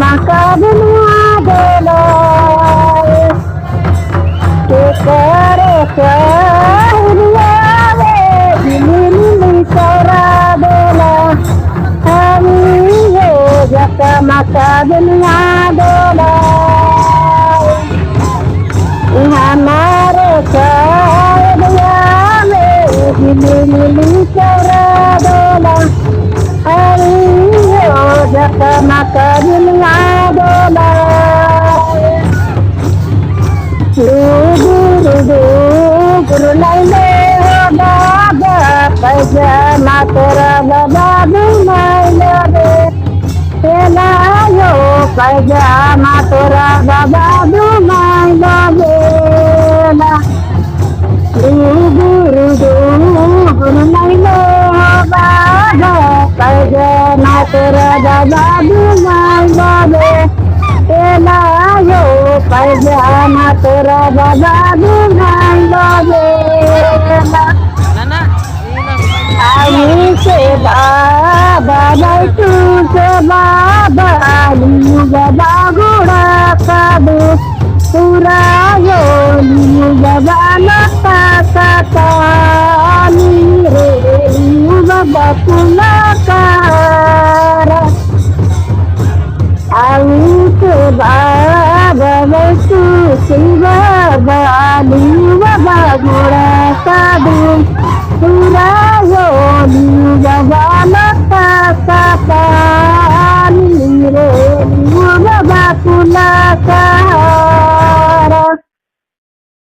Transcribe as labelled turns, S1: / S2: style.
S1: maka dunia dolai ke kare sahriya ve dilili saura dola hari ho jaka maka dunia dolai हमारे साया में दिली चरा डोला हरी हो जगमग दुनिया डोला गुरु लाइले हो बाबा पैजामा तेरा बाबा दुमाइले रे तेला यो पैजामा तेरा बाबा दुमाइले रे गुरु लाइले हो बाबा पैजामा तेरा बाबा दुमाइले रे तेला यो पैजामा तेरा बाबा दुमाइले रे आई से बाबा तू से बाबा बाबा घोड़ा का दो पूरा यो